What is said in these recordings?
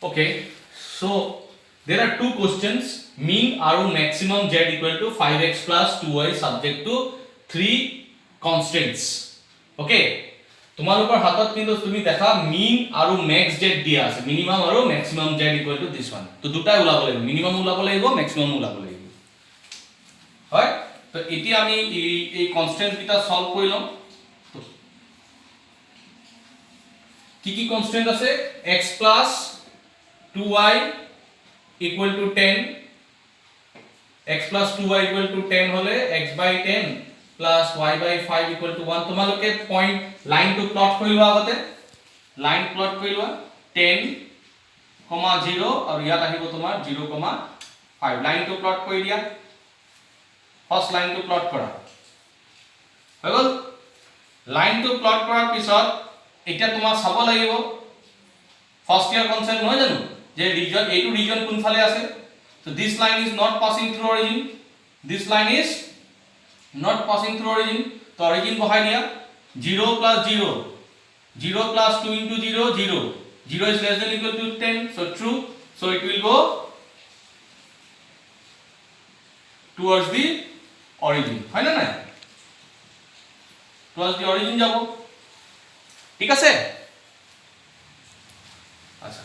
Okay, so there are two questions. Mean aru maximum z equal to 5x plus 2y subject to three constants. Okay, তোমালোকৰ হাতত কিন্তু তুমি দেখা mean আৰু max z দিয়া আছে, minimum আৰু maximum z equal to this one. তো দুটাই ওলাব লাগিব, minimum ওলাব লাগিব, maximum ওলাব লাগিব। হয়, তো এতিয়া আমি এই কনস্ট্যান্ট কিটা সলভ কৰি লম। কি কি কনস্ট্যান্ট আছে? x plus 2y equal to 10, x plus 2y equal to 10 হলে x by 10 plus y by 5 equal to 1 তোমালোকে পয়েন্ট লাইন টু প্লট কৰিলো আগতে লাইন প্লট কৰিলো 10, 0 আৰু ইয়াত আহিব তোমাৰ 0, 5 লাইন টু প্লট কৰি দিয়া ফার্স্ট লাইন টু প্লট কৰা হৈ গল লাইন টু প্লট কৰাৰ পিছত এটা তোমাৰ চাব লাগিব ফার্স্ট ইয়াৰ কনসেপ্ট নহয় জানো যে রিজন a to region কোন ফালে আছে so this line is not passing through origin this line is not passing through origin তো origin বহাই দিয়া 0 plus 0 0 plus 2 into 0 0 0 is less than equal to 10 so true so it will go towards the origin হয় না না towards the origin যাব ঠিক আছে আচ্ছা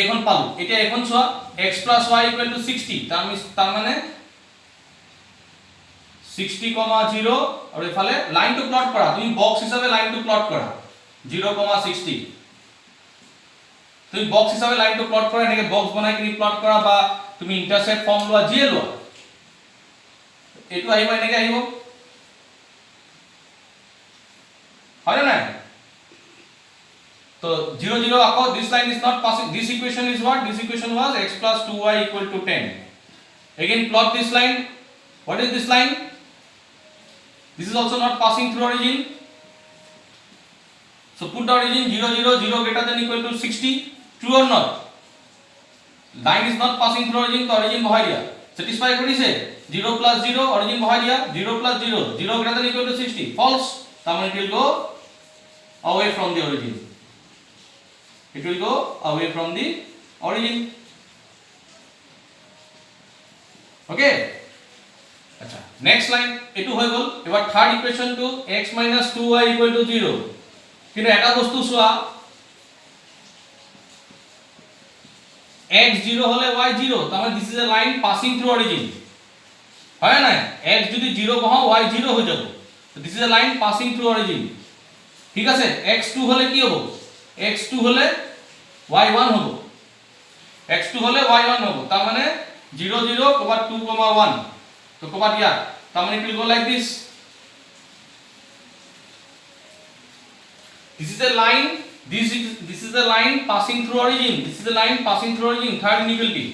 এখন পালো এটা এখন সোয়া x plus y equal to 60 তার মানে 60, 0 আর এফালে লাইন টু প্লট করা তুমি বক্স হিসাবে লাইন টু প্লট করা 0, 60 তুমি বক্স হিসাবে লাইন টু প্লট করা এটাকে বক্স বানাই কিনি প্লট করা বা তুমি ইন্টারসেপ্ট ফর্ম লোৱা জিয়ে লোৱা এটো আহিব এনেকে আহিব হয় না So 0 0 আকৌ this line is not passing this equation is what this equation was x plus 2y equal to 10 again plot this line what is this line this is also not passing through origin so put the origin 0 0 0 greater than equal to 60 true or not line is not passing through origin তো origin বহাই দিয়া satisfy কৰিছে 0 plus 0 origin বহাই দিয়া 0 plus 0 0 greater than equal to 60 false তার মানে it will go away from the origin it will go away from the origin okay acha next line etu hoy gol ebar third equation to x minus 2y equal to 0 কিন্তু এটা বস্তু সোয়া x 0 হলে y 0 তার মানে this is a line passing through origin হয় না x যদি 0 বহাও y 0 হয়ে যাবে তো this is a line passing through origin ঠিক আছে x2 হলে কি হবে x2 হলে y1 হবে x2 হলে y1 হবে তার মানে 0 0 কমা 2 কমা 1 তো কমা দিয়া তার মানে it will go like this is a line this is a line passing through origin this is a line passing through origin third inequality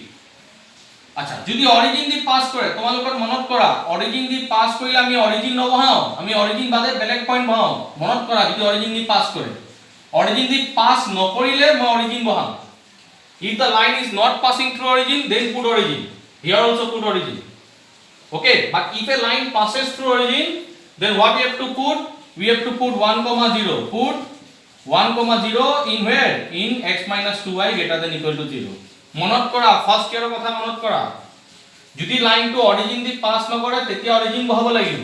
আচ্ছা যদি অরিজিন দি পাস করে তোমালোকৰ মনত কৰা অরিজিন দি পাস কৰিলে আমি অরিজিন নবহাও আমি অরিজিন বাদে বেলেগ পয়েন্ট বহাও মনত কৰা যদি অরিজিন দি পাস কৰে origin di pass no korile ma origin boham if the line is not passing through origin then put origin here also put origin okay but if a line passes through origin then what we have to put 1, 0 put 1, 0 in where in x minus 2y greater than equal to 0 মনত কৰা first ইয়াৰৰ কথা মনত কৰা যদি line to origin the pass নকৰে তেতিয়া origin বহাব লাগিব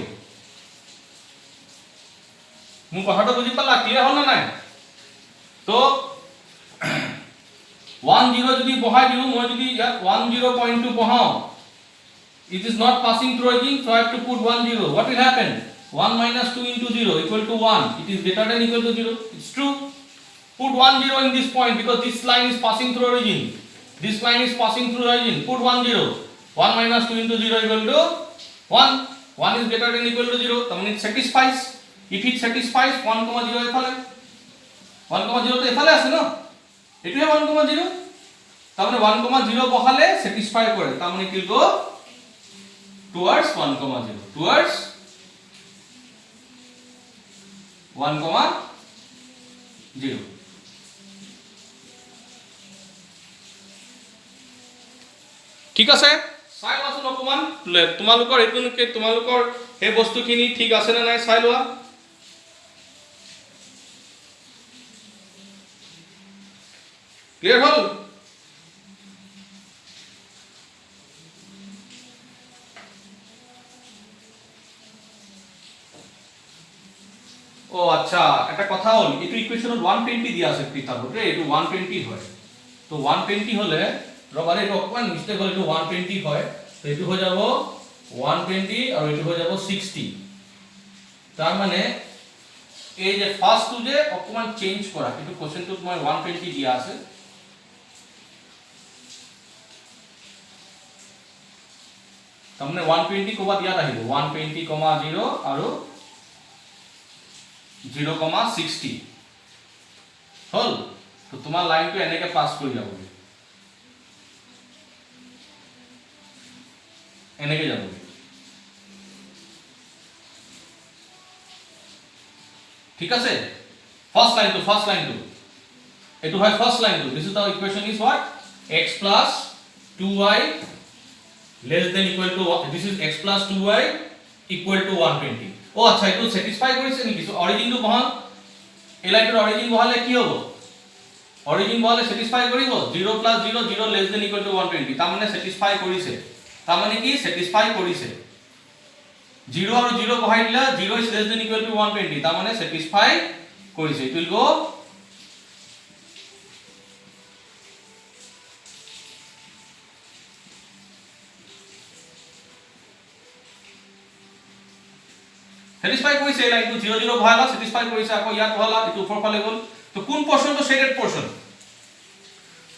মু কথাটো বুজি পালা ক্লিয়ার হল না নাই তো 1 0 যদি বহাই দিও মই যদি ইয়াত 1 0.2 বহাও it is not passing through origin so I have to put 1 0 what will happen 1 minus 2 into 0 equal to 1 it is greater than equal to 0 it's true put 1 0 in this point because this line is passing through origin this line is passing through origin put 1 0 1 minus 2 into 0 equal to 1 1 is greater than equal to 0 তার মানে it satisfies if it satisfies 1 0 এফালে 1, 0 তো এফালে আছে না এটাই 1, 0 তার মানে 1, 0 বহালে স্যাটিসফাই করে তার মানে কি গো towards 1, 0 towards 1, 0 ঠিক আছে চাই লোৱাচোন অকমান তোমালোকৰ এইটোকে তোমালোকৰ এই বস্তুখিনি ঠিক আছে নে নাই চাই লোৱা ক্লিয়াৰ হ'ল? ও আচ্ছা, একটা কথা হল, এটো ইকুয়েশনত 120 দিয়া আছে পিথাগোরাস, এটো 120 হয়। তো 120 হলে রবারে এটো অকমান মিস্টেক হলে এটো 120 হয়। তো এটো হয়ে যাব 120 আর এটো হয়ে যাব 60। তার মানে এই যে ফার্স্ট টু যে অকমান চেঞ্জ করা, কিন্তু কোশ্চেনটো মই 120 দিয়া আছে। তার মানে 120 কবা দিয়া আহিব 120,0 আৰু 0,60 হল। তো তোমার লাইনটো এনেকে পাস কৰি যাব, এনেকে যাব। ঠিক আছে, ফার্স্ট লাইন টু এটো হয় first line two. This is the equation is what, x plus 2y less than equal to, this is x plus 2y equal to 120। ও আচ্ছা, এটো স্যাটিসফাই কৰিছে নেকি? সো অরিজিনটো বহাল, এই লাইনটোৰ অরিজিন বহালে কি হ'ব? অরিজিন বহালে স্যাটিসফাই কৰিব 0 plus 0 0 less than equal to 120। তাৰ মানে স্যাটিসফাই কৰিছে। তাৰ মানে কি স্যাটিসফাই কৰিছে? 0 আৰু 0 বহাই দিলা, 0 is less than equal to 120, তাৰ মানে স্যাটিসফাই কৰিছে। ইট উইল গো স্যাটিসফাই কৰিছে। লাইনটো 0 0 বহালা, স্যাটিসফাই কৰিছে। আকৌ ইয়াত বহালা, এটো উপৰ ফালে গল। তো কোন পোরশনটো shaded portion?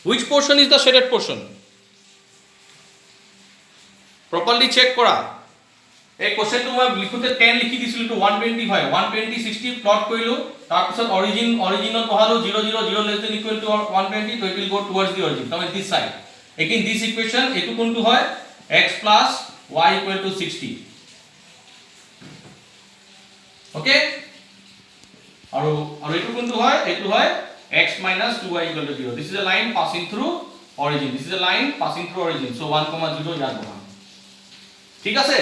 Which portion is the shaded portion? Properly check করা। এই কোশ্চেনটো মই লিখোতে 10 লিখি দিছিলো, তো 120 হয়। 120 60 প্লট কৰিলো, তাৰ পিছত অরিজিনত বহালো 0 0 0 less than equal to 120, so it will go towards the origin, তাহলে this side। again this equation, এটো কোনটো হয়? x plus y equal to 60। ওকে, আৰু এটো কোনটো হয়? এটো হয় x minus 2y equal to 0। this is a line passing through origin, this is a line passing through origin, so 1,0 ইয়াত বহাম। ঠিক আছে,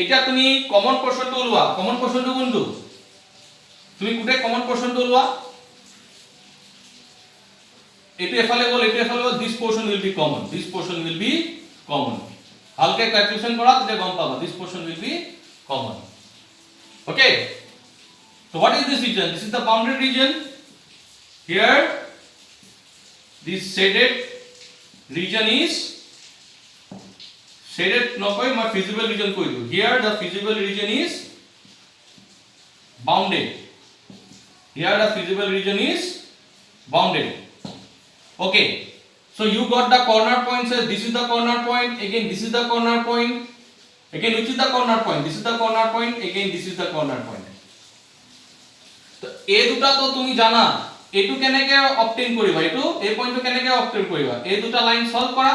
এটা তুমি কমন পোরশনটো ওলোৱা। কমন পোরশনটো কোনটো? তুমি কোটে কমন পোরশনটো ওলোৱা। এটো এফালে গল, এটো এফালে গল, this portion will be common, this portion will be common। হালকে ক্যালকুলেশন কৰা, তেতিয়া গম পাবা this portion will be common। okay, so what is this region? This is the boundary region. Here this shaded region is shaded, নকয় মই feasible region কৈ দিও। here the feasible region is bounded, here the feasible region is bounded। okay, so you got the corner point, says this is the corner point, again this is the corner point, again which is the corner point? This is the corner point, again this is the corner point। তো এই দুটা তো তুমি জানা, এটু কেনেকে obtain কৰিবা, এটু এই পয়েন্টটো কেনেকে অবটেইন কৰিবা? এই দুটা লাইন সলভ কৰা।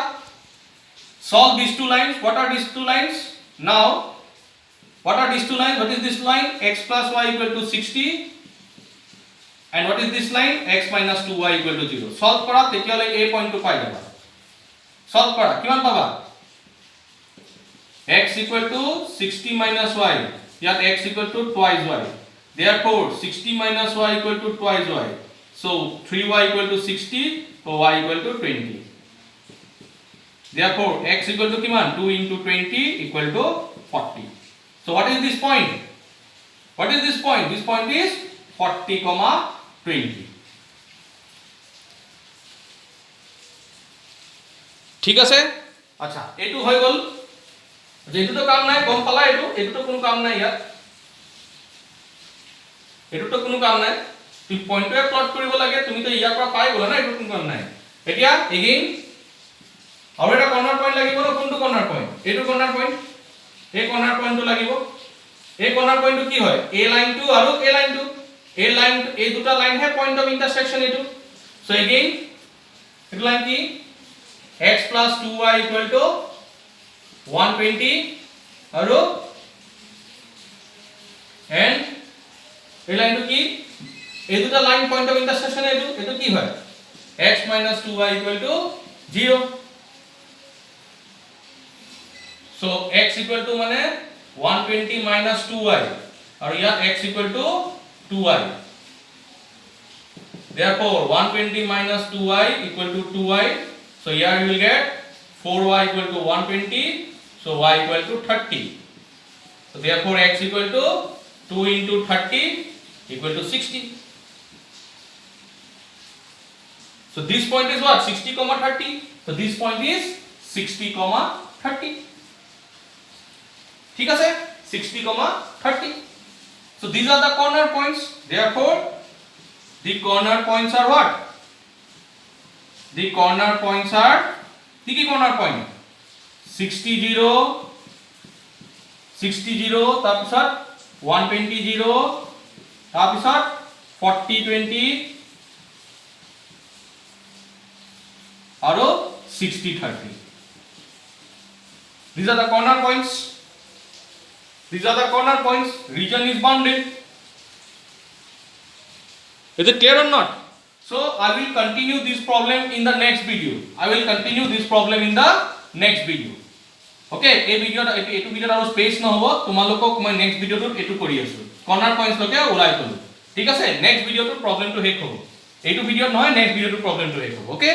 solve these two lines। what are these two lines? now what are these two lines? what is this line? x plus y equal to 60, and what is this line? x minus 2y equal to 0। solve কৰা, তেতিয়ালে এই পয়েন্টটো পাই যাবা। solve কৰা, কিমান পাবা? x equal to 60 minus y, ইয়াত x equal to twice y, therefore 60 minus y equal to twice y, so 3y equal to 60, so y equal to 20। therefore x equal to kiman 2 into 20 equal to 40। so what is this point? what is this point? this point is 40, 20। ঠিক আছে, আচ্ছা এটু হৈ গল। যেটো তো কাম নাই, গম পালা। এটু তো কোনো কাম নাই, ইয়াত এটু তো কোনো কাম নাই। তুমি পয়েন্টটো প্লট কৰিব লাগে, তুমি তো ইয়াৰ পৰা পাই গলা না, এটু কোনো কাম নাই। এতিয়া এগেইন আৰু এটা কৰ্নাৰ পয়েন্ট লাগিব ন। কোনটো কৰ্নাৰ পয়েন্ট? এটু কৰ্নাৰ পয়েন্ট, এই কৰ্নাৰ পয়েন্টটো লাগিব। এই কৰ্নাৰ পয়েন্টটো কি হয়? এ লাইনটো আৰু এ লাইনটো, এই দুটা লাইন হে পয়েন্ট অফ ইন্টারসেকশন এটু। সো এগেইন এটু লাইন কি? x plus 2y equal to 120 আৰু and এই লাইনটো কি? এই দুটা লাইন পয়েন্ট অফ ইন্টারসেকশন এটু কি হয়? x minus 2y equal to 0। so x equal to মানে 120 minus 2y, আৰু ইয়াত x equal to 2y। Therefore 120 minus 2y equal to 2y. So here you will get 4y equal to 120. So y equal to 30. So therefore x equal to 2 into 30 equal to 60. So this point is what? 60, 30. So this point is 60, 30. ঠিক আছে? 60, 30. So these are the corner points. Therefore the corner points are what? The corner points are কি corner point? 60, 0, 60, 0, তাৰপিছত 120, 0, তাৰপিছত 40, 20 আৰু 60, 30. These are the corner points. These are the corner points. Region is bounded. Is it clear or not? So I will continue this problem in the next video. I will continue this problem in the next video. Okay, এই ভিডিওটা এটো ভিডিওত আৰু space নহব, তোমালোকক মই next ভিডিওটোত এটো কৰি আছো কৰ্নাৰ পয়েন্টস লকে ওলাই থলো। ঠিক আছে, নেক্সট ভিডিওটোত প্ৰবলেমটো হেক হ'ব। এইটো ভিডিওত নহয়, নেক্সট ভিডিওটোত প্ৰবলেমটো হেক হ'ব। ওকে।